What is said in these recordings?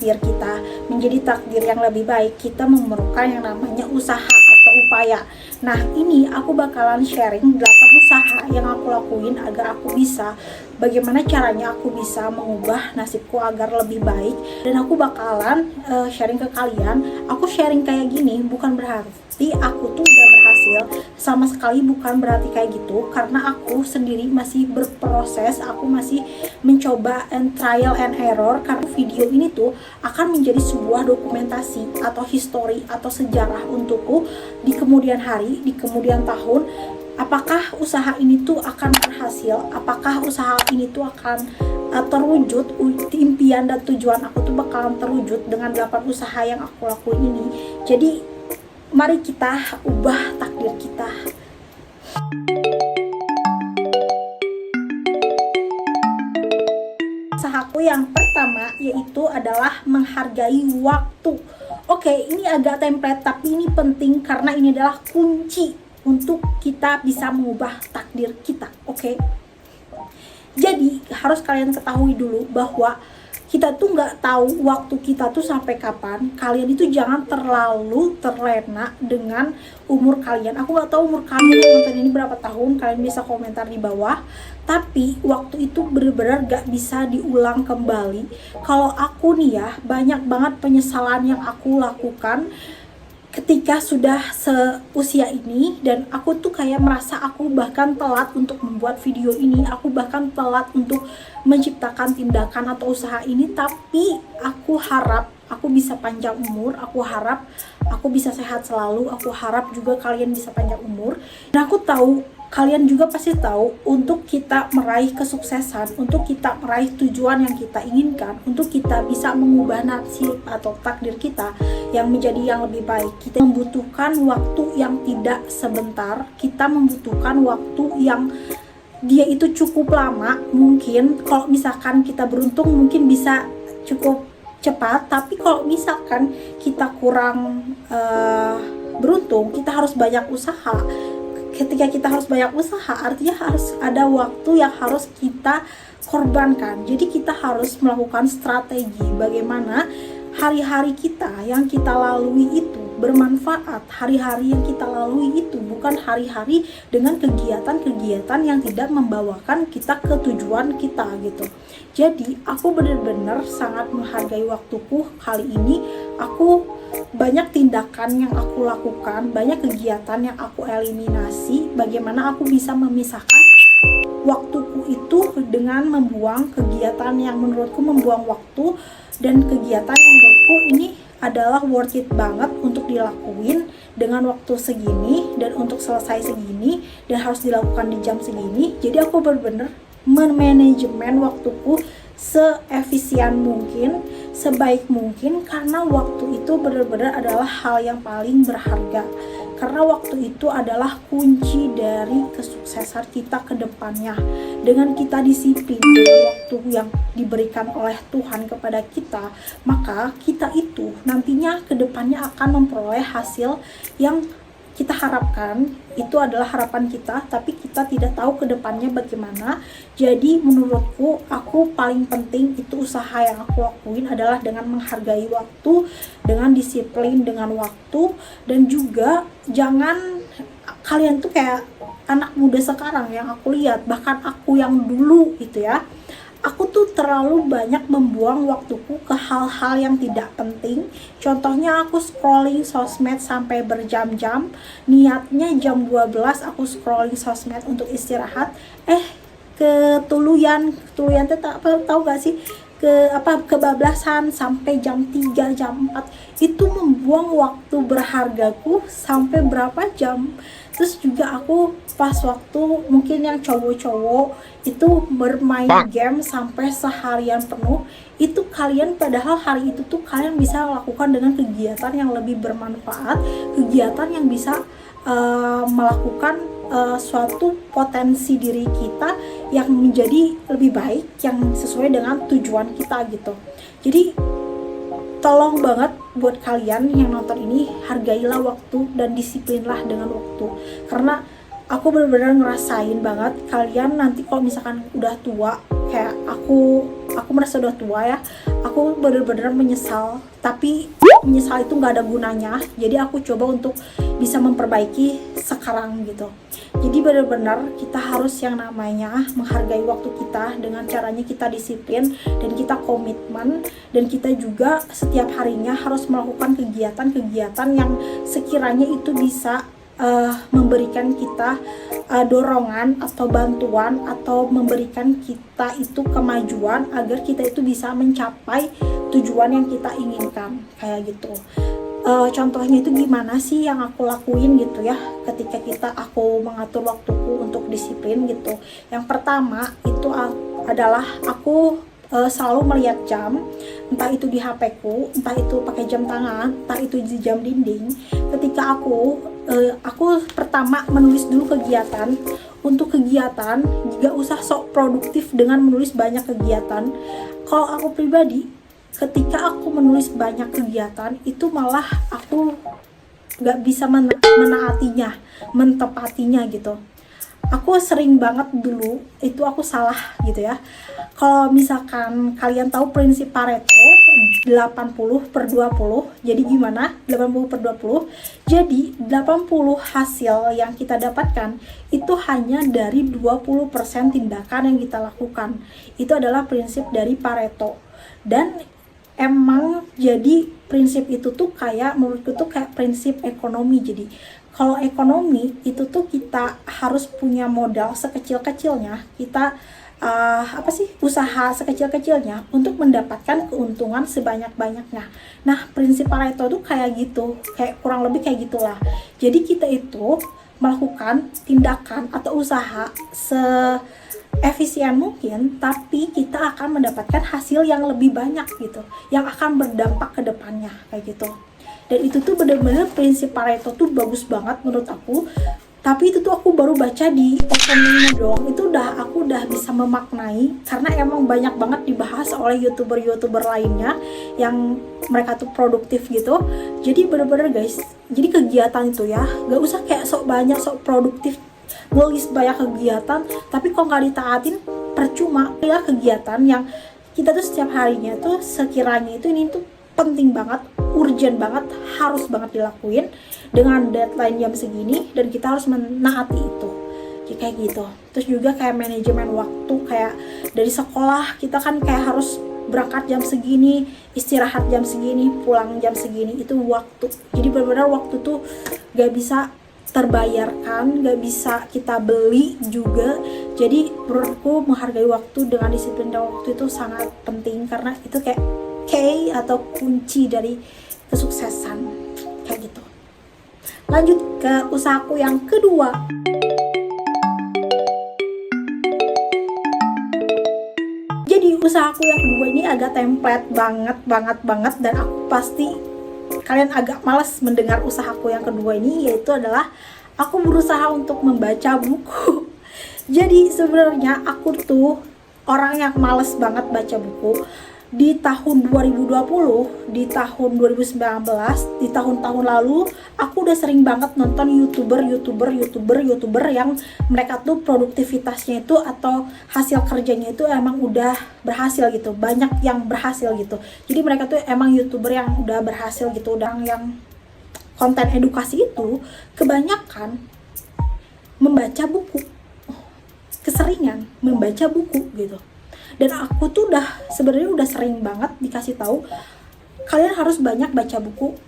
takdir kita menjadi takdir yang lebih baik, kita memerlukan yang namanya usaha atau upaya. Nah, ini aku bakalan sharing 8 usaha yang aku lakuin agar aku bisa, bagaimana caranya aku bisa mengubah nasibku agar lebih baik. Dan aku bakalan sharing ke kalian. Aku sharing kayak gini bukan berarti aku tuh udah berhasil, sama sekali bukan berarti kayak gitu, karena aku sendiri masih berproses, aku masih mencoba and trial and error. Karena video ini tuh akan menjadi sebuah dokumentasi atau history atau sejarah untukku di kemudian hari, di kemudian tahun. Apakah usaha ini tuh akan berhasil, apakah usaha ini tuh akan terwujud, impian dan tujuan aku tuh bakalan terwujud dengan 8 usaha yang aku lakuin ini. Jadi mari kita ubah takdir kita. Usahaku yang pertama yaitu adalah menghargai waktu. Oke, ini agak template tapi ini penting karena ini adalah kunci untuk kita bisa mengubah takdir kita. Oke. Jadi harus kalian ketahui dulu bahwa kita tuh nggak tahu waktu kita tuh sampai kapan. Kalian itu jangan terlalu terlena dengan umur kalian. Aku nggak tahu umur kalian yang nonton ini berapa tahun, kalian bisa komentar di bawah. Tapi waktu itu benar-benar gak bisa diulang kembali. Kalau aku nih ya, banyak banget penyesalan yang aku lakukan ketika sudah seusia ini, dan aku tuh kayak merasa aku bahkan telat untuk membuat video ini, aku bahkan telat untuk menciptakan tindakan atau usaha ini. Tapi aku harap aku bisa panjang umur, aku harap aku bisa sehat selalu, aku harap juga kalian bisa panjang umur. Dan aku tahu kalian juga pasti tahu, untuk kita meraih kesuksesan, untuk kita meraih tujuan yang kita inginkan, untuk kita bisa mengubah nasib atau takdir kita yang menjadi yang lebih baik, kita membutuhkan waktu yang tidak sebentar, kita membutuhkan waktu yang dia itu cukup lama. Mungkin kalau misalkan kita beruntung mungkin bisa cukup cepat, tapi kalau misalkan kita kurang beruntung, kita harus banyak usaha. Ketika kita harus banyak usaha, artinya harus ada waktu yang harus kita korbankan. Jadi kita harus melakukan strategi bagaimana hari-hari kita yang kita lalui itu bermanfaat. Hari-hari yang kita lalui itu bukan hari-hari dengan kegiatan-kegiatan yang tidak membawakan kita ke tujuan kita gitu. Jadi aku benar-benar sangat menghargai waktuku kali ini. Aku banyak tindakan yang aku lakukan, banyak kegiatan yang aku eliminasi. Bagaimana aku bisa memisahkan waktuku itu dengan membuang kegiatan yang menurutku membuang waktu, dan kegiatan yang menurutku ini adalah worth it banget untuk dilakuin dengan waktu segini dan untuk selesai segini dan harus dilakukan di jam segini. Jadi aku benar-benar memanajemen waktuku seefisien mungkin, sebaik mungkin, karena waktu itu benar-benar adalah hal yang paling berharga. Karena waktu itu adalah kunci dari kesuksesan kita ke depannya. Dengan kita disiplin dengan waktu yang diberikan oleh Tuhan kepada kita, maka kita itu nantinya ke depannya akan memperoleh hasil yang kita harapkan. Itu adalah harapan kita, tapi kita tidak tahu ke depannya bagaimana. Jadi menurutku, aku paling penting itu usaha yang aku lakuin adalah dengan menghargai waktu, dengan disiplin dengan waktu, dan juga jangan kalian tuh kayak anak muda sekarang yang aku lihat, bahkan aku yang dulu gitu ya, aku tuh terlalu banyak membuang waktuku ke hal-hal yang tidak penting. Contohnya aku scrolling sosmed sampai berjam-jam. Niatnya jam 12 aku scrolling sosmed untuk istirahat. Ketuluyan tuh tahu gak sih? Kebablasan sampai jam 3, jam 4. Itu membuang waktu berhargaku sampai berapa jam. Terus juga aku pas waktu mungkin yang cowok-cowok itu bermain game sampai seharian penuh. Itu kalian padahal hari itu tuh kalian bisa lakukan dengan kegiatan yang lebih bermanfaat, kegiatan yang bisa melakukan suatu potensi diri kita yang menjadi lebih baik, yang sesuai dengan tujuan kita gitu. Jadi tolong banget buat kalian yang nonton ini, hargailah waktu dan disiplinlah dengan waktu. Karena aku benar-benar ngerasain banget kalian nanti kalau misalkan udah tua, kayak aku merasa udah tua ya, aku aku benar-benar menyesal, tapi menyesal itu nggak ada gunanya. Jadi aku coba untuk bisa memperbaiki sekarang gitu. Jadi benar-benar kita harus yang namanya menghargai waktu kita, dengan caranya kita disiplin dan kita komitmen, dan kita juga setiap harinya harus melakukan kegiatan-kegiatan yang sekiranya itu bisa memberikan kita dorongan atau bantuan, atau memberikan kita itu kemajuan agar kita itu bisa mencapai tujuan yang kita inginkan, kayak gitu. Contohnya itu gimana sih yang aku lakuin gitu ya, ketika aku mengatur waktuku untuk disiplin gitu. Yang pertama itu adalah aku selalu melihat jam, entah itu di HP ku, entah itu pakai jam tangan, entah itu di jam dinding. Ketika aku pertama menulis dulu kegiatan. Untuk kegiatan gak usah sok produktif dengan menulis banyak kegiatan. Kalau aku pribadi, ketika aku menulis banyak kegiatan itu malah aku gak bisa menaatinya, mentepatinya gitu. Aku sering banget dulu itu aku salah gitu ya. Kalau misalkan kalian tahu prinsip Pareto 80/20, jadi gimana 80/20? Jadi 80 hasil yang kita dapatkan itu hanya dari 20% tindakan yang kita lakukan. Itu adalah prinsip dari Pareto. Dan emang jadi prinsip itu tuh kayak, menurutku tuh kayak prinsip ekonomi. Jadi kalau ekonomi itu tuh kita harus punya modal sekecil-kecilnya, kita usaha sekecil-kecilnya untuk mendapatkan keuntungan sebanyak-banyaknya. Nah, prinsip Pareto tuh kayak gitu, kayak kurang lebih kayak gitulah. Jadi kita itu melakukan tindakan atau usaha efisien mungkin, tapi kita akan mendapatkan hasil yang lebih banyak gitu, yang akan berdampak ke depannya, kayak gitu. Dan itu tuh bener-bener prinsip Pareto tuh bagus banget menurut aku. Tapi itu tuh aku baru baca di openingnya doang, itu aku udah bisa memaknai, karena emang banyak banget dibahas oleh youtuber lainnya yang mereka tuh produktif gitu. Jadi bener-bener guys, jadi kegiatan itu ya gak usah kayak sok banyak, sok produktif, nulis banyak kegiatan tapi kok nggak ditaatin, percuma ya. Kegiatan yang kita tuh setiap harinya tuh sekiranya itu ini tuh penting banget, urgent banget, harus banget dilakuin dengan deadline jam segini, dan kita harus menaati itu. Jadi kayak gitu. Terus juga kayak manajemen waktu, kayak dari sekolah kita kan kayak harus berangkat jam segini, istirahat jam segini, pulang jam segini, itu waktu. Jadi benar-benar waktu tuh gak bisa terbayarkan, gak bisa kita beli juga. Jadi menurutku menghargai waktu dengan disiplin waktu itu sangat penting, karena itu kayak key atau kunci dari kesuksesan, kayak gitu. Lanjut ke usahaku yang kedua. Jadi usahaku yang kedua ini agak template banget, dan aku pasti kalian agak malas mendengar usahaku yang kedua ini, yaitu adalah aku berusaha untuk membaca buku. Jadi sebenarnya aku tuh orang yang malas banget baca buku. Di tahun 2020, di tahun 2019, di tahun-tahun lalu aku udah sering banget nonton youtuber yang mereka tuh produktivitasnya itu atau hasil kerjanya itu emang udah berhasil gitu, banyak yang berhasil gitu. Jadi mereka tuh emang youtuber yang udah berhasil gitu, udah yang konten edukasi itu kebanyakan membaca buku, keseringan membaca buku gitu. Dan aku tuh sebenarnya udah sering banget dikasih tahu, kalian harus banyak baca buku,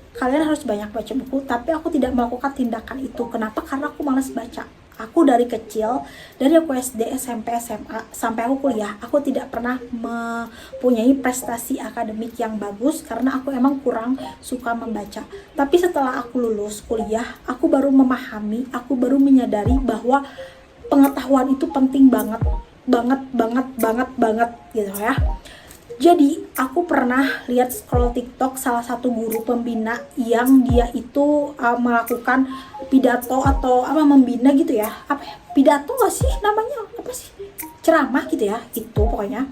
tapi aku tidak melakukan tindakan itu. Kenapa? Karena aku malas baca. Aku dari kecil, dari aku SD, SMP, SMA, sampai aku kuliah, aku tidak pernah mempunyai prestasi akademik yang bagus karena aku emang kurang suka membaca. Tapi setelah aku lulus kuliah, aku baru memahami, aku baru menyadari bahwa pengetahuan itu penting banget gitu ya. Jadi aku pernah lihat scroll TikTok salah satu guru pembina yang dia itu melakukan pidato atau membina gitu ya. Pidato nggak sih namanya, ceramah gitu ya, itu pokoknya.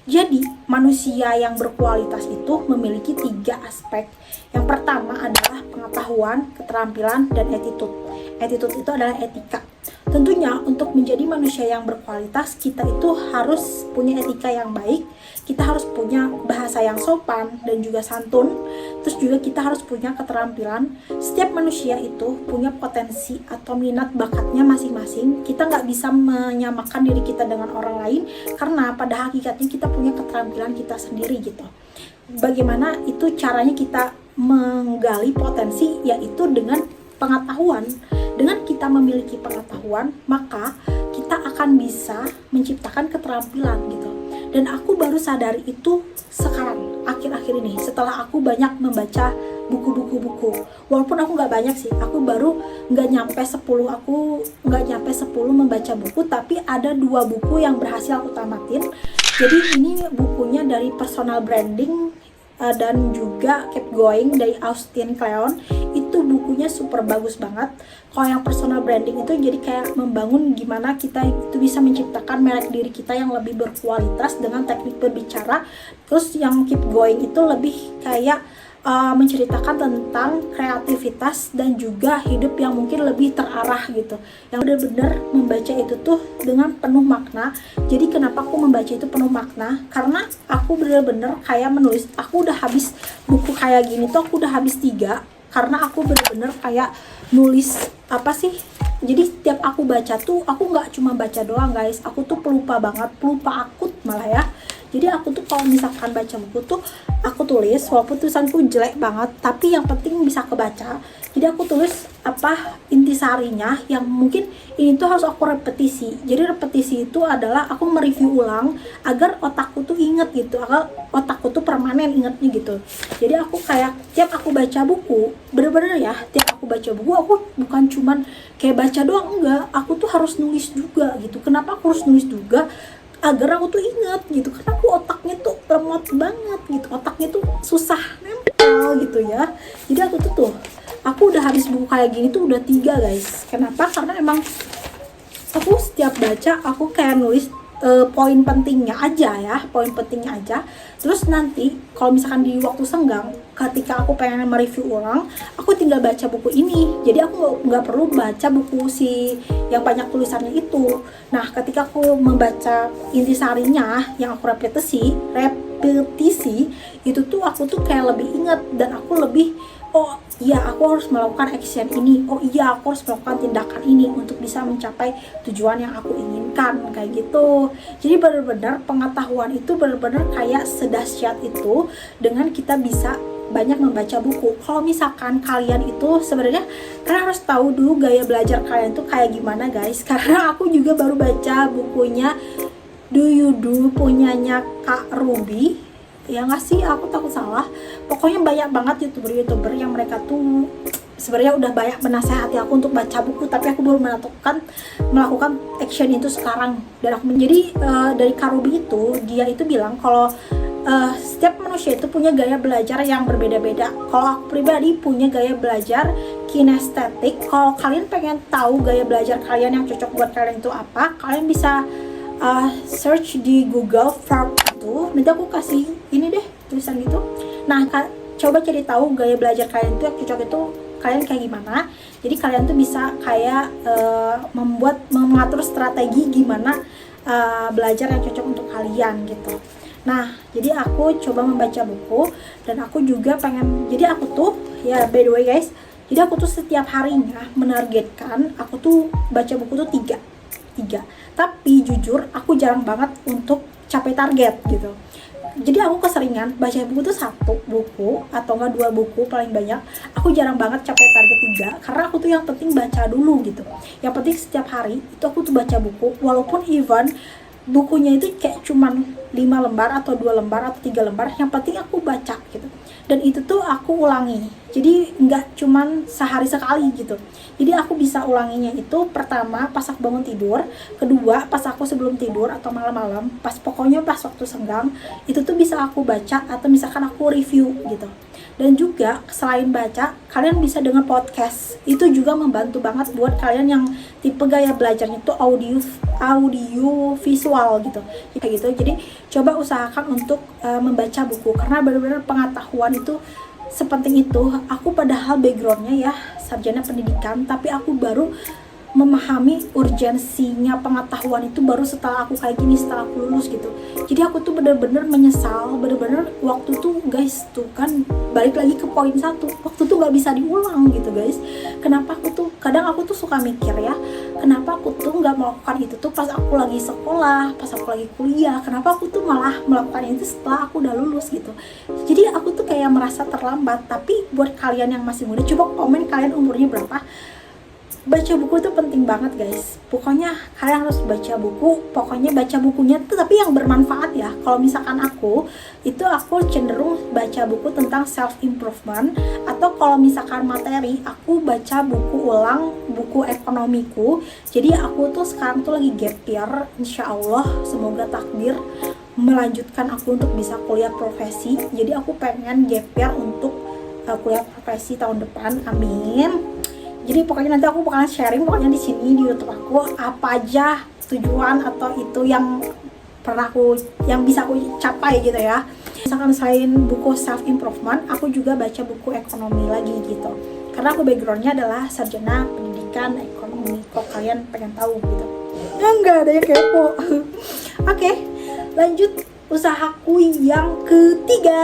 Jadi manusia yang berkualitas itu memiliki 3 aspek. Yang pertama adalah pengetahuan, keterampilan, dan attitude. Attitude itu adalah etika. Tentunya untuk menjadi manusia yang berkualitas, kita itu harus punya etika yang baik, kita harus punya bahasa yang sopan dan juga santun. Terus juga kita harus punya keterampilan. Setiap manusia itu punya potensi atau minat bakatnya masing-masing. Kita nggak bisa menyamakan diri kita dengan orang lain, karena pada hakikatnya kita punya keterampilan kita sendiri gitu. Bagaimana itu caranya kita menggali potensi, yaitu dengan pengetahuan. Dengan kita memiliki pengetahuan, maka kita akan bisa menciptakan keterampilan gitu. Dan aku baru sadari itu sekarang, akhir-akhir ini, setelah aku banyak membaca buku-buku. Walaupun aku nggak banyak sih, aku baru nggak nyampe 10 membaca buku, tapi ada 2 buku yang berhasil aku tamatin. Jadi ini bukunya dari Personal Branding dan juga Keep Going dari Austin Kleon. Itu bukunya super bagus banget. Kalau yang Personal Branding itu jadi kayak membangun gimana kita itu bisa menciptakan merek diri kita yang lebih berkualitas dengan teknik berbicara. Terus yang Keep Going itu lebih kayak menceritakan tentang kreativitas dan juga hidup yang mungkin lebih terarah gitu, yang benar-benar membaca itu tuh dengan penuh makna. Jadi kenapa aku membaca itu penuh makna, karena aku benar-benar kayak menulis. Aku udah habis buku kayak gini tuh, aku udah habis 3, karena aku benar-benar kayak nulis apa sih. Jadi setiap aku baca tuh, aku nggak cuma baca doang guys, aku tuh pelupa banget, pelupa akut malah ya. Jadi aku tuh kalau misalkan baca buku tuh aku tulis, walaupun tulisanku jelek banget, tapi yang penting bisa kebaca. Jadi aku tulis apa intisarinya, yang mungkin ini tuh harus aku repetisi. Jadi repetisi itu adalah aku mereview ulang agar otakku tuh inget gitu, agar otakku tuh permanen ingetnya gitu. Jadi aku kayak tiap aku baca buku, bener-bener ya, tiap aku baca buku aku bukan cuman kayak baca doang, enggak, aku tuh harus nulis juga gitu. Kenapa aku harus nulis juga? Agar aku tuh ingat gitu, karena aku otaknya tuh lemot banget gitu, otaknya tuh susah nempel gitu ya. Jadi aku udah habis buku kayak gini tuh udah 3 guys. Kenapa? Karena emang aku setiap baca aku kayak nulis poin pentingnya aja ya, poin pentingnya aja. Terus nanti kalau misalkan di waktu senggang, ketika aku pengen mereview ulang, aku tinggal baca buku ini. Jadi aku nggak perlu baca buku si yang banyak tulisannya itu. Nah, ketika aku membaca intisarinya yang aku repetisi itu tuh aku tuh kayak lebih ingat, dan aku lebih, oh iya aku harus melakukan action ini, oh iya aku harus melakukan tindakan ini untuk bisa mencapai tujuan yang aku inginkan, kayak gitu. Jadi benar-benar pengetahuan itu benar-benar kayak sedahsyat itu dengan kita bisa banyak membaca buku. Kalau misalkan kalian itu sebenarnya kalian harus tahu dulu gaya belajar kalian tuh kayak gimana guys, karena aku juga baru baca bukunya Do You Do punyanya Kak Ruby ya nggak sih, aku takut salah. Pokoknya banyak banget youtuber yang mereka tuh sebenarnya udah banyak menasehati aku untuk baca buku, tapi aku baru melakukan action itu sekarang. Dan aku menjadi dari Kak Ruby itu, dia itu bilang kalau setiap manusia itu punya gaya belajar yang berbeda-beda. Kalau aku pribadi punya gaya belajar kinestetik. Kalau kalian pengen tahu gaya belajar kalian yang cocok buat kalian itu apa, kalian bisa search di Google Verb itu. Nanti aku kasih ini deh tulisan gitu. Nah, coba cari tahu gaya belajar kalian itu yang cocok itu kalian kayak gimana. Jadi kalian tuh bisa kayak mengatur strategi gimana belajar yang cocok untuk kalian gitu. Nah, jadi aku coba membaca buku, dan aku juga pengen, jadi aku tuh ya by the way guys, jadi aku tuh setiap harinya menargetkan aku tuh baca buku tuh 3. Tapi jujur aku jarang banget untuk capai target gitu. Jadi aku keseringan baca buku tuh 1 buku atau enggak 2 buku paling banyak. Aku jarang banget capai target 3, karena aku tuh yang penting baca dulu gitu. Yang penting setiap hari itu aku tuh baca buku, walaupun even bukunya itu kayak cuman 5 lembar atau 2 lembar atau 3 lembar, yang penting aku baca gitu. Dan itu tuh aku ulangi, jadi nggak cuman sehari sekali gitu. Jadi aku bisa ulanginya itu pertama pas aku bangun tidur, kedua pas aku sebelum tidur atau malam-malam, pokoknya pas waktu senggang itu tuh bisa aku baca, atau misalkan aku review gitu. Dan juga selain baca, kalian bisa dengar podcast. Itu juga membantu banget buat kalian yang tipe gaya belajarnya itu audio visual gitu. Kayak gitu. Jadi coba usahakan untuk membaca buku, karena benar-benar pengetahuan itu sepenting itu. Aku padahal backgroundnya ya sarjana pendidikan, tapi aku baru memahami urgensinya pengetahuan itu baru setelah aku kayak gini, setelah aku lulus gitu. Jadi aku tuh bener-bener menyesal, bener-bener waktu tuh guys, tuh kan balik lagi ke poin satu, waktu tuh gak bisa diulang gitu guys. Kenapa aku tuh, kadang aku tuh suka mikir ya, kenapa aku tuh gak melakukan itu tuh pas aku lagi sekolah, pas aku lagi kuliah, kenapa aku tuh malah melakukan itu setelah aku udah lulus gitu. Jadi aku tuh kayak merasa terlambat. Tapi buat kalian yang masih muda, coba komen kalian umurnya berapa. Baca buku itu penting banget guys. Pokoknya kalian harus baca buku. Pokoknya baca bukunya tuh tapi yang bermanfaat ya. Kalau misalkan aku cenderung baca buku tentang self improvement, atau kalau misalkan materi aku baca buku ulang, buku ekonomiku. Jadi aku tuh sekarang tuh lagi gap year, insya Allah semoga takdir melanjutkan aku untuk bisa kuliah profesi. Jadi aku pengen gap year untuk kuliah profesi tahun depan, amin. Jadi pokoknya nanti aku bakalan sharing pokoknya di sini di YouTube aku apa aja tujuan atau itu yang pernah yang bisa aku capai gitu ya. Misalkan selain buku self improvement, aku juga baca buku ekonomi lagi gitu. Karena aku backgroundnya adalah sarjana pendidikan ekonomi. Kok kalian pengen tahu gitu? Ya enggak ada yang kepo. Oke, lanjut usahaku yang ketiga.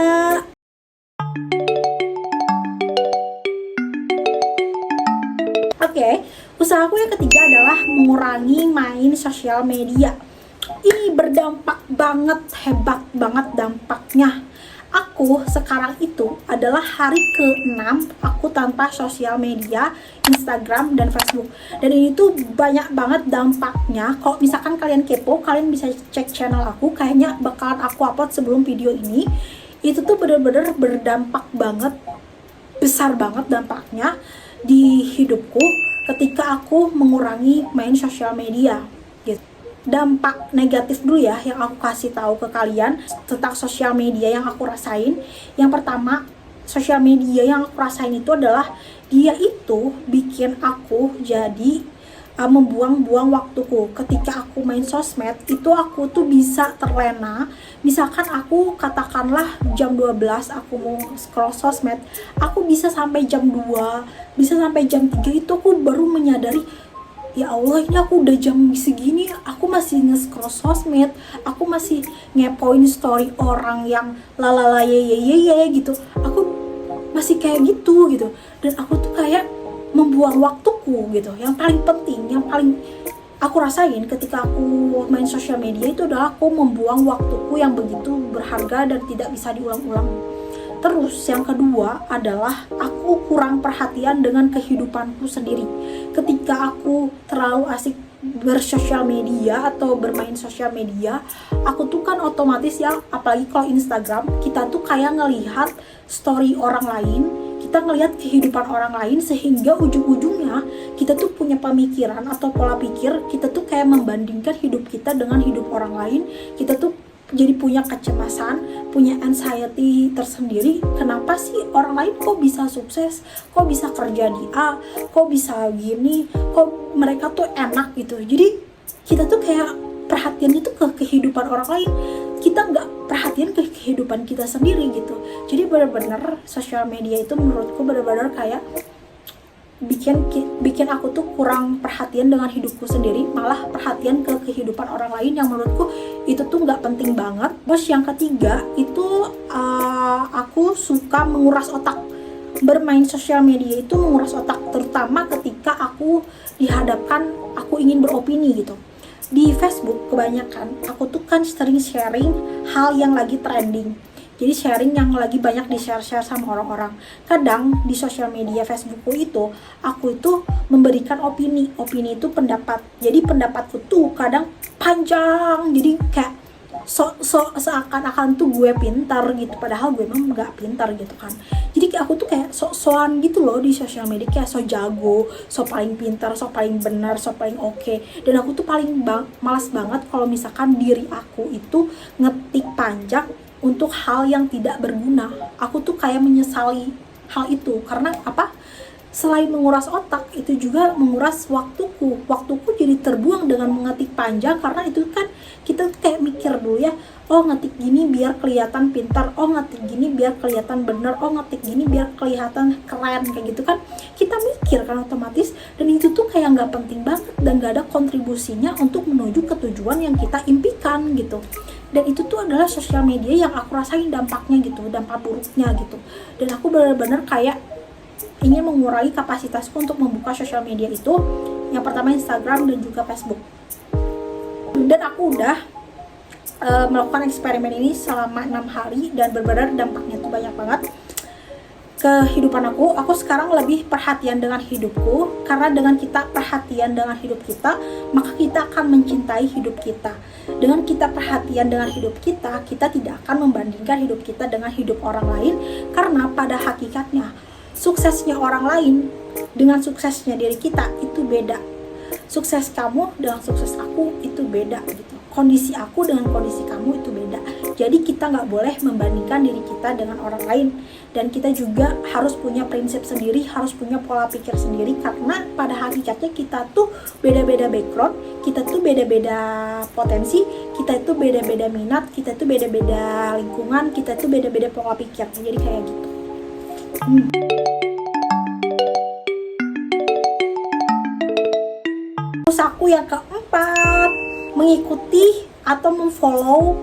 Oke, usahaku yang ketiga adalah mengurangi main sosial media. Ini berdampak banget, hebat banget dampaknya. Aku sekarang itu adalah hari ke-6 aku tanpa sosial media, Instagram dan Facebook. Dan ini tuh banyak banget dampaknya. Kalau misalkan kalian kepo, kalian bisa cek channel aku. Kayaknya bakalan aku upload sebelum video ini. Itu tuh bener-bener berdampak banget, besar banget dampaknya di hidupku ketika aku mengurangi main sosial media gitu. Dampak negatif dulu ya yang aku kasih tahu ke kalian tentang sosial media yang aku rasain. Yang pertama, sosial media yang aku rasain itu adalah dia itu bikin aku jadi membuang-buang waktuku. Ketika aku main sosmed itu aku tuh bisa terlena. Misalkan aku katakanlah jam 12 aku mau scroll sosmed, aku bisa sampai jam 2, bisa sampai jam 3 itu aku baru menyadari, ya Allah ini aku udah jam segini aku masih nge-scroll sosmed, aku masih ngepoin story orang yang lalala ye gitu, aku masih kayak gitu. Dan aku tuh kayak membuang waktuku gitu. Yang paling penting, yang paling aku rasain ketika aku main sosial media itu adalah aku membuang waktuku yang begitu berharga dan tidak bisa diulang-ulang. Terus yang kedua adalah aku kurang perhatian dengan kehidupanku sendiri. Ketika aku terlalu asik bersosial media atau bermain sosial media, aku tuh kan otomatis ya, apalagi kalau Instagram, kita tuh kayak ngelihat story orang lain, kita ngelihat kehidupan orang lain, sehingga ujung-ujungnya kita tuh punya pemikiran atau pola pikir, kita tuh kayak membandingkan hidup kita dengan hidup orang lain. Kita tuh jadi punya kecemasan, punya anxiety tersendiri. Kenapa sih orang lain kok bisa sukses, kok bisa kerja di A, kok bisa gini, kok mereka tuh enak gitu. Jadi kita tuh kayak perhatiannya tuh ke kehidupan orang lain, kita nggak perhatian ke kehidupan kita sendiri gitu. Jadi benar-benar sosial media itu menurutku benar-benar kayak bikin aku tuh kurang perhatian dengan hidupku sendiri, malah perhatian ke kehidupan orang lain yang menurutku itu tuh nggak penting banget. Terus yang ketiga itu aku suka menguras otak. Bermain sosial media itu menguras otak, terutama ketika aku dihadapkan aku ingin beropini gitu. Di Facebook kebanyakan aku tuh kan sering sharing hal yang lagi trending. Jadi sharing yang lagi banyak di-share sama orang-orang. Kadang di sosial media Facebookku itu, aku itu memberikan opini. Opini itu pendapat. Jadi pendapatku tuh kadang panjang. Jadi kayak seakan-akan tuh gue pintar gitu. Padahal gue memang gak pintar gitu kan. Jadi aku tuh kayak sok-sokan gitu loh di sosial media. Kayak so jago, so paling pintar, so paling benar, so paling oke. Dan aku tuh paling malas banget kalau misalkan diri aku itu ngetik panjang untuk hal yang tidak berguna. Aku tuh kayak menyesali hal itu. Karena apa? selain menguras otak, itu juga menguras waktuku jadi terbuang dengan mengetik panjang, karena itu kan kita kayak mikir dulu ya, oh ngetik gini biar kelihatan pintar, oh ngetik gini biar kelihatan bener, oh ngetik gini biar kelihatan keren, kayak gitu kan kita mikir kan otomatis, dan itu tuh kayak nggak penting banget dan nggak ada kontribusinya untuk menuju ke tujuan yang kita impikan gitu. Dan itu tuh adalah sosial media yang aku rasain dampaknya gitu, dampak buruknya gitu. Dan aku benar-benar kayak ingin mengurangi kapasitasku untuk membuka sosial media itu. Yang pertama Instagram dan juga Facebook. Dan aku udah melakukan eksperimen ini selama 6 hari dan benar-benar dampaknya tuh banyak banget ke kehidupan aku. Aku sekarang lebih perhatian dengan hidupku, karena dengan kita perhatian dengan hidup kita, maka kita akan mencintai hidup kita. Dengan kita perhatian dengan hidup kita tidak akan membandingkan hidup kita dengan hidup orang lain, karena pada hakikatnya suksesnya orang lain dengan suksesnya diri kita itu beda. Sukses kamu dengan sukses aku itu beda gitu. Kondisi aku dengan kondisi kamu itu beda. Jadi kita nggak boleh membandingkan diri kita dengan orang lain. Dan kita juga harus punya prinsip sendiri, harus punya pola pikir sendiri, karena pada hakikatnya kita tuh beda-beda background, kita tuh beda-beda potensi, kita itu beda-beda minat, kita tuh beda-beda lingkungan, kita tuh beda-beda pola pikir. Jadi kayak gitu. Terus aku yang keempat, mengikuti atau memfollow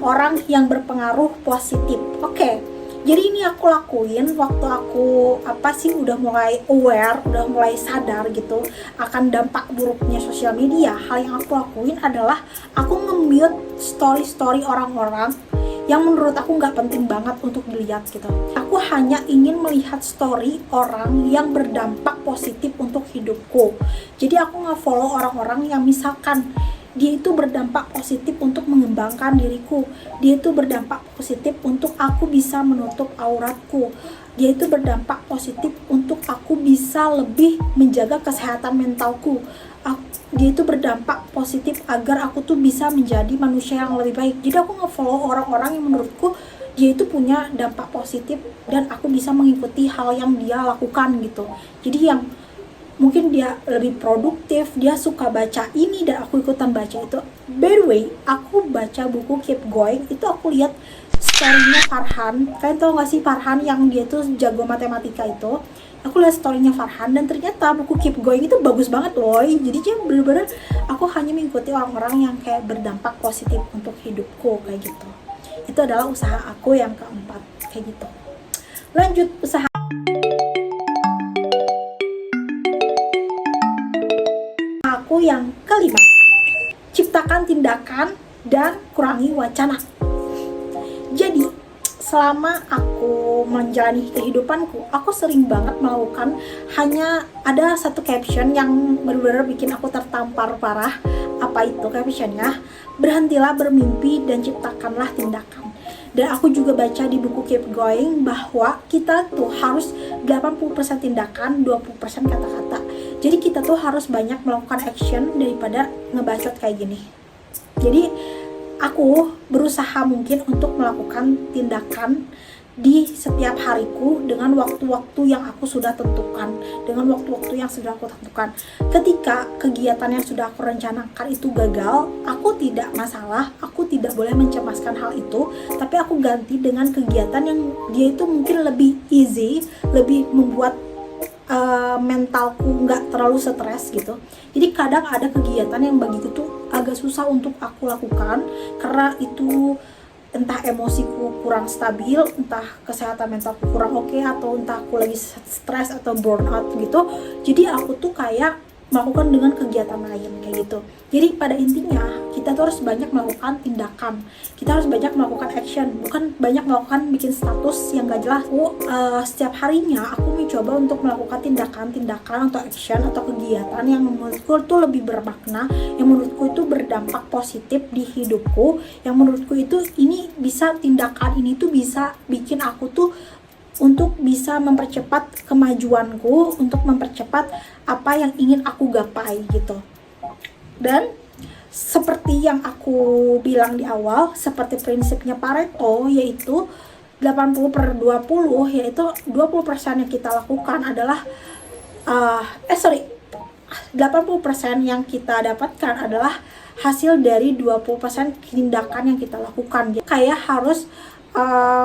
orang yang berpengaruh positif. Oke. Jadi ini aku lakuin waktu aku udah mulai aware, udah mulai sadar gitu akan dampak buruknya sosial media. Hal yang aku lakuin adalah aku nge-mute story-story orang-orang yang menurut aku nggak penting banget untuk dilihat gitu. Aku hanya ingin melihat story orang yang berdampak positif untuk hidupku. Jadi aku nge-follow orang-orang yang misalkan dia itu berdampak positif untuk mengembangkan diriku, dia itu berdampak positif untuk aku bisa menutup auratku, dia itu berdampak positif untuk aku bisa lebih menjaga kesehatan mentalku, dia itu berdampak positif agar aku tuh bisa menjadi manusia yang lebih baik. Jadi aku nge-follow orang-orang yang menurutku dia itu punya dampak positif dan aku bisa mengikuti hal yang dia lakukan gitu. Jadi yang mungkin dia lebih produktif, dia suka baca ini dan aku ikutan baca itu. By the way, aku baca buku Keep Going, itu aku lihat story-nya Farhan. Kalian tau gak sih Farhan yang dia tuh jago matematika itu? Aku lihat story-nya Farhan dan ternyata buku Keep Going itu bagus banget loh. Jadi dia bener-bener aku hanya mengikuti orang-orang yang kayak berdampak positif untuk hidupku kayak gitu. Itu adalah usaha aku yang keempat kayak gitu. Lanjut usaha aku yang kelima, ciptakan tindakan dan kurangi wacana. Jadi selama aku menjalani kehidupanku, aku sering banget melakukan hanya ada satu caption yang benar-benar bikin aku tertampar parah. Apa itu captionnya? Berhentilah bermimpi dan ciptakanlah tindakan. Dan aku juga baca di buku Keep Going bahwa kita tuh harus 80% tindakan, 20% kata-kata. Jadi kita tuh harus banyak melakukan action daripada ngebacot kayak gini. Jadi aku berusaha mungkin untuk melakukan tindakan di setiap hariku dengan waktu-waktu yang aku sudah tentukan, dengan waktu-waktu yang sudah aku tentukan. Ketika kegiatan yang sudah aku rencanakan itu gagal, aku tidak masalah, aku tidak boleh mencemaskan hal itu, tapi aku ganti dengan kegiatan yang dia itu mungkin lebih easy, lebih membuat mentalku nggak terlalu stres gitu. Jadi kadang ada kegiatan yang bagiku tuh agak susah untuk aku lakukan karena itu entah emosiku kurang stabil, entah kesehatan mentalku kurang oke, atau entah aku lagi stres atau burnout gitu. Jadi aku tuh kayak melakukan dengan kegiatan lain kayak gitu. Jadi pada intinya kita tuh harus banyak melakukan tindakan, kita harus banyak melakukan action, bukan banyak melakukan bikin status yang gak jelas. Setiap harinya aku mencoba untuk melakukan tindakan atau action atau kegiatan yang menurutku itu lebih bermakna, yang menurutku itu berdampak positif di hidupku, yang menurutku itu ini bisa, tindakan ini tuh bisa bikin aku tuh untuk bisa mempercepat kemajuanku, untuk mempercepat apa yang ingin aku gapai gitu. Dan seperti yang aku bilang di awal, seperti prinsipnya Pareto, yaitu 80/20, yaitu 20% yang kita lakukan adalah 80% yang kita dapatkan adalah hasil dari 20% tindakan yang kita lakukan. Kayak harus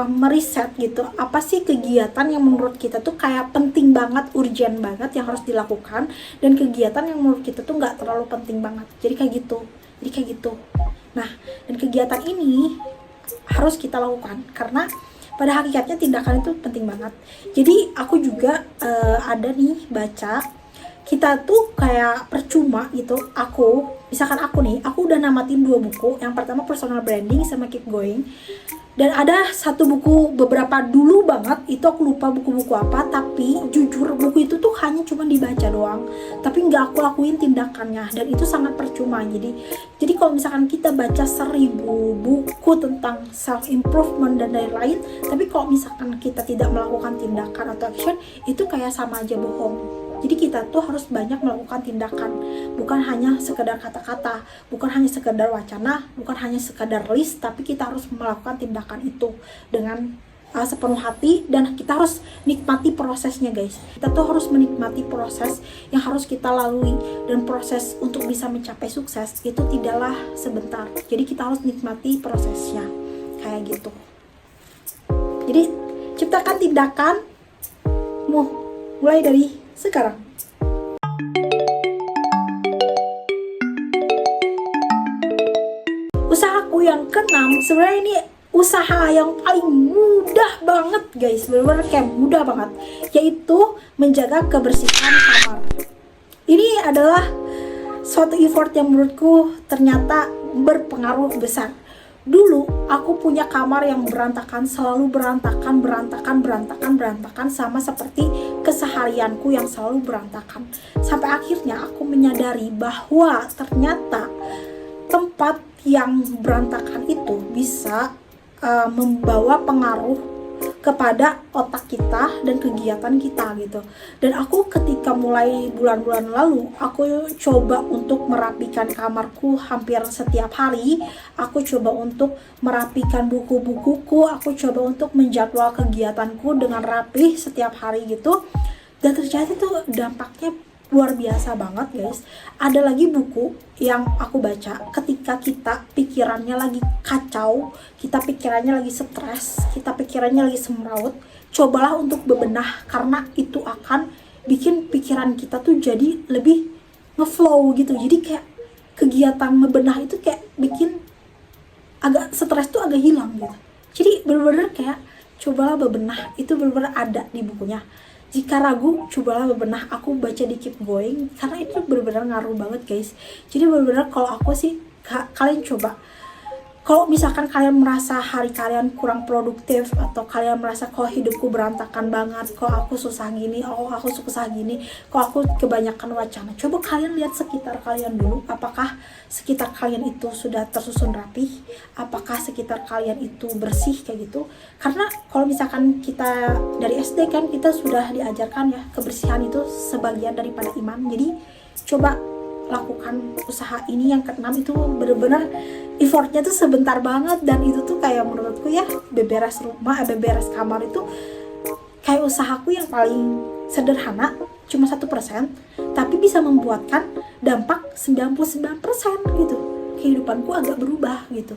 meriset gitu, apa sih kegiatan yang menurut kita tuh kayak penting banget, urgent banget yang harus dilakukan, dan kegiatan yang menurut kita tuh nggak terlalu penting banget. Jadi kayak gitu. Nah, dan kegiatan ini harus kita lakukan karena pada hakikatnya tindakan itu penting banget. Jadi aku juga ada nih baca, kita tuh kayak percuma gitu. Misalkan aku udah namatin 2 buku. Yang pertama Personal Branding sama Keep Going. Dan ada satu buku beberapa dulu banget, itu aku lupa buku-buku apa, tapi jujur buku itu tuh hanya cuma dibaca doang, tapi nggak aku lakuin tindakannya, dan itu sangat percuma. Jadi kalau misalkan kita baca 1000 buku tentang self improvement dan lain-lain, tapi kalau misalkan kita tidak melakukan tindakan atau action, itu kayak sama aja bohong. Jadi kita tuh harus banyak melakukan tindakan, bukan hanya sekedar kata-kata, bukan hanya sekedar wacana, bukan hanya sekedar list, tapi kita harus melakukan tindakan itu dengan sepenuh hati, dan kita harus nikmati prosesnya guys. Kita tuh harus menikmati proses yang harus kita lalui, dan proses untuk bisa mencapai sukses itu tidaklah sebentar. Jadi kita harus nikmati prosesnya, kayak gitu. Jadi ciptakan tindakan mulai dari sekarang. Usahaku yang keenam, sebenarnya ini usaha yang paling mudah banget guys, bener-bener kayak mudah banget, yaitu menjaga kebersihan kamar. Ini adalah suatu effort yang menurutku ternyata berpengaruh besar. Dulu aku punya kamar yang berantakan, selalu berantakan, sama seperti keseharianku yang selalu berantakan. Sampai akhirnya aku menyadari bahwa ternyata tempat yang berantakan itu bisa membawa pengaruh kepada otak kita dan kegiatan kita gitu. Dan aku ketika mulai bulan-bulan lalu, aku coba untuk merapikan kamarku hampir setiap hari. Aku coba untuk merapikan buku-bukuku, aku coba untuk menjadwal kegiatanku dengan rapih setiap hari gitu. Dan ternyata tuh dampaknya luar biasa banget guys. Ada lagi buku yang aku baca, ketika kita pikirannya lagi kacau, kita pikirannya lagi stres, kita pikirannya lagi semraut, cobalah untuk bebenah, karena itu akan bikin pikiran kita tuh jadi lebih ngeflow gitu. Jadi kayak kegiatan membenah itu kayak bikin agak stres tuh agak hilang gitu. Jadi bener-bener kayak cobalah bebenah, itu bener-bener ada di bukunya. Jika ragu, cobalah bebenah. Aku baca di Keep Going karena itu benar-benar ngaruh banget guys. Jadi benar-benar kalau aku sih, kalian coba. Kalau misalkan kalian merasa hari kalian kurang produktif, atau kalian merasa kok hidupku berantakan banget, kok aku susah gini, aku susah gini, kok aku kebanyakan wacana, coba kalian lihat sekitar kalian dulu. Apakah sekitar kalian itu sudah tersusun rapih? Apakah sekitar kalian itu bersih kayak gitu? Karena kalau misalkan kita dari SD kan kita sudah diajarkan ya, kebersihan itu sebagian daripada iman. Jadi coba lakukan usaha ini yang keenam. Itu bener-bener effortnya tuh sebentar banget, dan itu tuh kayak menurutku ya, beberes rumah, beberes kamar itu kayak usahaku yang paling sederhana, cuma 1%, tapi bisa membuatkan dampak 99% gitu. Kehidupanku agak berubah gitu.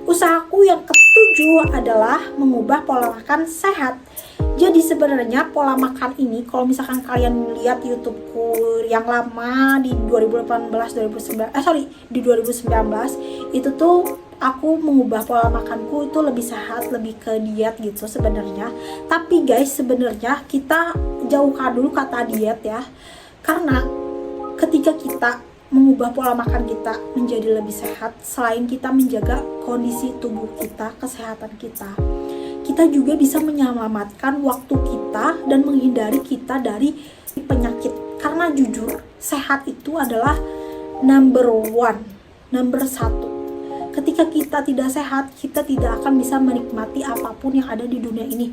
Usahaku yang ketujuh adalah mengubah pola makan sehat. Jadi sebenarnya pola makan ini, kalau misalkan kalian lihat YouTubeku yang lama di 2019, itu tuh aku mengubah pola makanku itu lebih sehat, lebih ke diet gitu sebenarnya. Tapi guys, sebenarnya kita jauhkan dulu kata diet ya. Karena ketika kita mengubah pola makan kita menjadi lebih sehat, selain kita menjaga kondisi tubuh kita, kesehatan kita, kita juga bisa menyelamatkan waktu kita dan menghindari kita dari penyakit. Karena jujur, sehat itu adalah number 1. Ketika kita tidak sehat, kita tidak akan bisa menikmati apapun yang ada di dunia ini.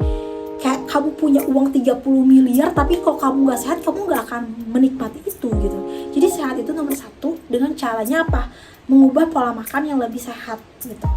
Kayak kamu punya uang 30 miliar tapi kalau kamu gak sehat, kamu gak akan menikmati itu gitu. Jadi sehat itu nomor satu, dengan caranya apa? Mengubah pola makan yang lebih sehat gitu.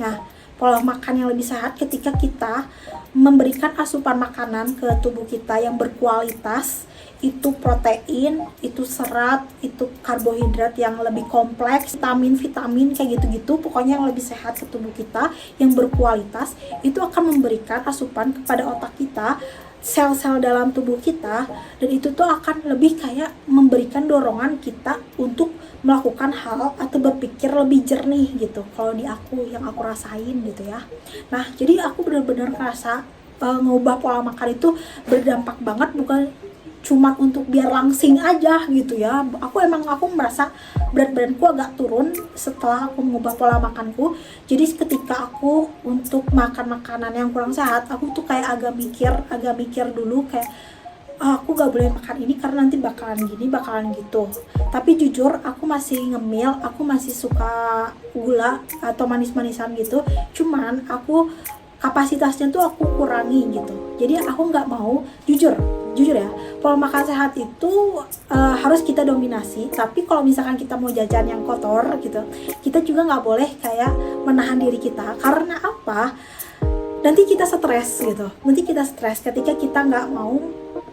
Nah, pola makan yang lebih sehat ketika kita memberikan asupan makanan ke tubuh kita yang berkualitas, itu protein, itu serat, itu karbohidrat yang lebih kompleks, vitamin kayak gitu-gitu, pokoknya yang lebih sehat ke tubuh kita, yang berkualitas, itu akan memberikan asupan kepada otak kita, sel-sel dalam tubuh kita, dan itu tuh akan lebih kayak memberikan dorongan kita untuk melakukan hal atau berpikir lebih jernih gitu. Kalau di aku, yang aku rasain gitu ya. Nah, jadi aku benar-benar ngerasa ngubah pola makan itu berdampak banget, bukan cuma untuk biar langsing aja gitu ya. Aku merasa berat badanku agak turun setelah aku mengubah pola makanku. Jadi ketika aku untuk makan makanan yang kurang sehat, aku tuh kayak agak mikir dulu, kayak aku gak boleh makan ini karena nanti bakalan gini, bakalan gitu. Tapi jujur aku masih ngemil, aku masih suka gula atau manis-manisan gitu. Cuman aku kapasitasnya tuh aku kurangi gitu. Jadi aku nggak mau, jujur ya, pola makan sehat itu harus kita dominasi. Tapi kalau misalkan kita mau jajan yang kotor gitu, kita juga nggak boleh kayak menahan diri kita. Karena apa? Nanti kita stres gitu. Nanti kita stres ketika kita nggak mau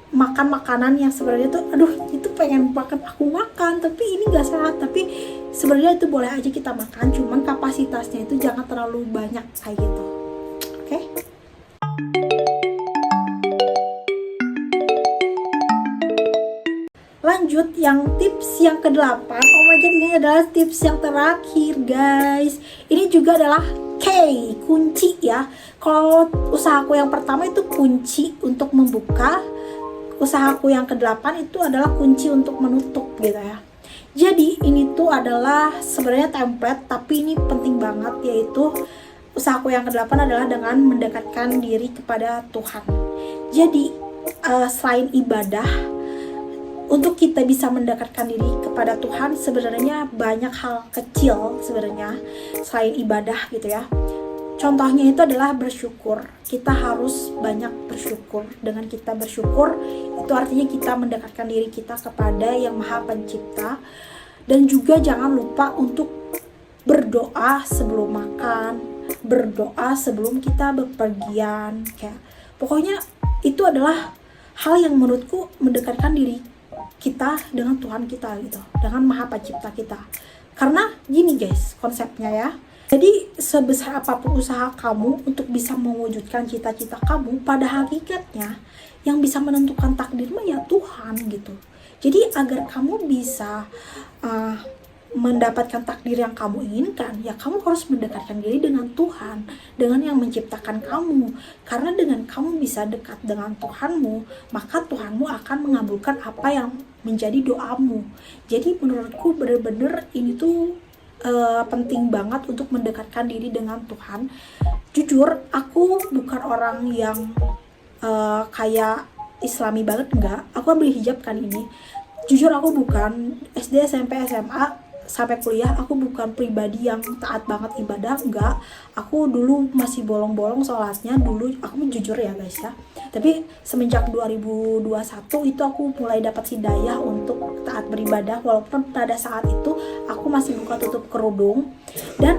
makan makanan yang sebenarnya tuh, aduh itu pengen makan, aku makan tapi ini nggak sehat. Tapi sebenarnya itu boleh aja kita makan, cuman kapasitasnya itu jangan terlalu banyak kayak gitu. Oke? Lanjut yang tips yang ke-8. Oh my god, ini adalah tips yang terakhir guys. Ini juga adalah kunci ya. Kalau usahaku yang pertama itu kunci untuk membuka, usahaku yang ke-8 itu adalah kunci untuk menutup gitu ya. Jadi ini tuh adalah sebenarnya template, tapi ini penting banget, yaitu usahaku yang ke-8 adalah dengan mendekatkan diri kepada Tuhan. Jadi selain ibadah, untuk kita bisa mendekatkan diri kepada Tuhan, sebenarnya banyak hal kecil sebenarnya selain ibadah gitu ya. Contohnya itu adalah bersyukur. Kita harus banyak bersyukur. Dengan kita bersyukur, itu artinya kita mendekatkan diri kita kepada Yang Maha Pencipta. Dan juga jangan lupa untuk berdoa sebelum makan, berdoa sebelum kita bepergian. Kayak pokoknya itu adalah hal yang menurutku mendekatkan diri kita dengan Tuhan kita gitu, dengan Maha Pencipta kita. Karena gini guys, konsepnya ya. Jadi sebesar apapun usaha kamu untuk bisa mewujudkan cita-cita kamu, pada hakikatnya yang bisa menentukan takdirmu ya Tuhan gitu. Jadi agar kamu bisa mendapatkan takdir yang kamu inginkan, ya kamu harus mendekatkan diri dengan Tuhan, dengan yang menciptakan kamu. Karena dengan kamu bisa dekat dengan Tuhanmu, maka Tuhanmu akan mengabulkan apa yang menjadi doamu. Jadi menurutku bener-bener ini tuh penting banget untuk mendekatkan diri dengan Tuhan. Jujur, aku bukan orang yang kayak Islami banget, enggak. Aku ambil hijab kan ini. Jujur aku bukan SD, SMP, SMA sampai kuliah, aku bukan pribadi yang taat banget ibadah, enggak. Aku dulu masih bolong-bolong sholatnya dulu, aku jujur ya guys ya. Tapi semenjak 2021 itu aku mulai dapat hidayah untuk taat beribadah, walaupun pada saat itu aku masih buka tutup kerudung. Dan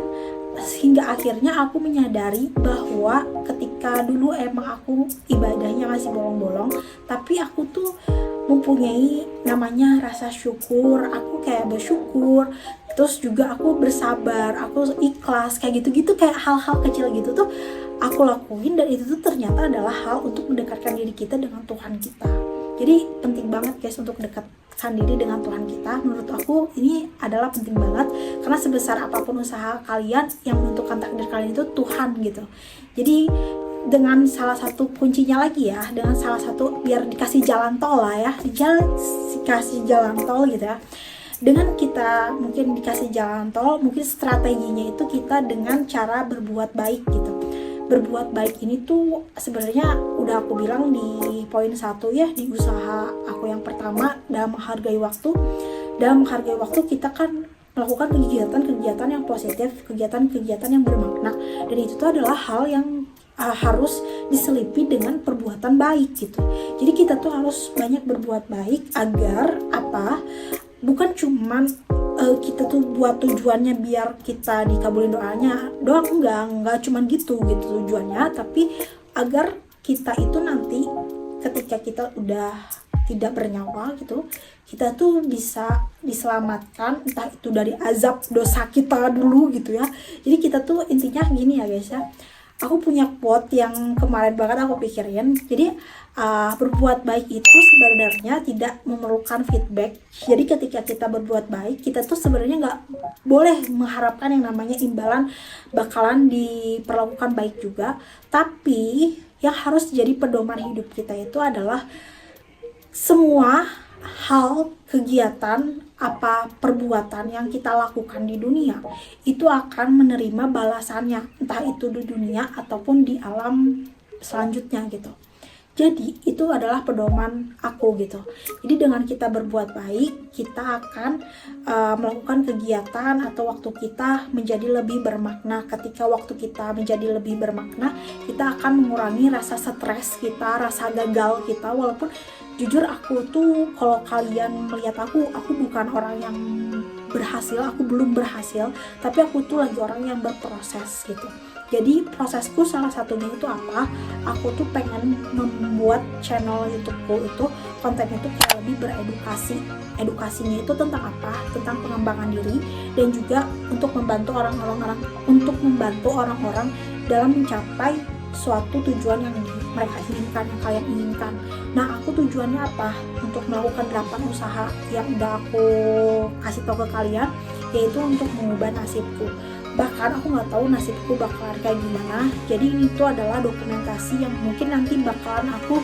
hingga akhirnya aku menyadari bahwa ketika dulu emang aku ibadahnya masih bolong-bolong, tapi aku tuh mempunyai namanya rasa syukur. Aku kayak bersyukur, terus juga aku bersabar, aku ikhlas, kayak gitu-gitu. Kayak hal-hal kecil gitu tuh aku lakuin, dan itu tuh ternyata adalah hal untuk mendekatkan diri kita dengan Tuhan kita. Jadi penting banget guys untuk dekatkan diri dengan Tuhan kita. Menurut aku ini adalah penting banget, karena sebesar apapun usaha kalian, yang menentukan takdir kalian itu Tuhan gitu. Jadi dengan salah satu kuncinya lagi ya, dengan salah satu biar dikasih jalan tol lah ya, dikasih jalan tol gitu ya. Dengan kita mungkin dikasih jalan tol, mungkin strateginya itu kita dengan cara berbuat baik gitu. Berbuat baik ini tuh sebenarnya udah aku bilang di poin 1 ya, di usaha aku yang pertama, dalam menghargai waktu. Dalam menghargai waktu kita kan melakukan kegiatan-kegiatan yang positif, kegiatan-kegiatan yang bermakna, dan itu tuh adalah hal yang harus diselipi dengan perbuatan baik gitu. Jadi kita tuh harus banyak berbuat baik agar apa? Bukan cuman kita tuh buat tujuannya biar kita dikabulin doanya doang, enggak cuman gitu tujuannya, tapi agar kita itu nanti ketika kita udah tidak bernyawa gitu, kita tuh bisa diselamatkan entah itu dari azab dosa kita dulu gitu ya. Jadi kita tuh intinya gini ya guys ya, aku punya quote yang kemarin banget aku pikirin. Jadi berbuat baik itu sebenarnya tidak memerlukan feedback. Jadi ketika kita berbuat baik, kita tuh sebenarnya nggak boleh mengharapkan yang namanya imbalan bakalan diperlakukan baik juga. Tapi yang harus jadi pedoman hidup kita itu adalah semua hal, kegiatan, apa perbuatan yang kita lakukan di dunia itu akan menerima balasannya, entah itu di dunia ataupun di alam selanjutnya gitu. Jadi itu adalah pedoman aku gitu. Jadi dengan kita berbuat baik, kita akan melakukan kegiatan atau waktu kita menjadi lebih bermakna. Ketika waktu kita menjadi lebih bermakna, kita akan mengurangi rasa stres kita, rasa gagal kita. Walaupun jujur aku tuh, kalau kalian melihat aku bukan orang yang berhasil, aku belum berhasil, tapi aku tuh lagi orang yang berproses gitu. Jadi prosesku salah satunya itu apa? Aku tuh pengen membuat channel YouTubeku itu kontennya itu kayak lebih beredukasi. Edukasinya itu tentang apa? Tentang pengembangan diri dan juga untuk membantu orang-orang dalam mencapai suatu tujuan yang mereka inginkan, yang kalian inginkan. Nah, aku tujuannya apa? Untuk melakukan 8 usaha yang udah aku kasih tahu ke kalian, yaitu untuk mengubah nasibku. Bahkan aku nggak tahu nasibku bakalan kayak gimana. Jadi ini tuh adalah dokumentasi yang mungkin nanti bakalan aku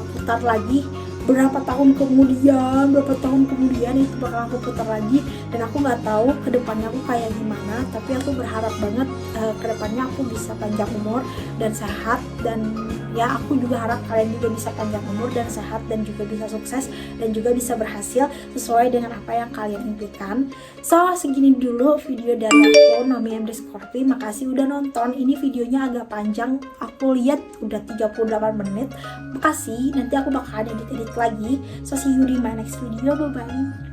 putar lagi berapa tahun kemudian itu bakal aku putar lagi, dan aku nggak tahu kedepannya aku kayak gimana. Tapi aku berharap banget kedepannya aku bisa panjang umur dan sehat, dan ya aku juga harap kalian juga bisa panjang umur dan sehat dan juga bisa sukses dan juga bisa berhasil sesuai dengan apa yang kalian impikan. So segini dulu video dari aku, Nomi MD Scorpi. Makasih udah nonton. Ini videonya agak panjang, aku lihat udah 38 menit. Makasih, nanti aku bakalan edit lagi. So see you di my next video, bye bye.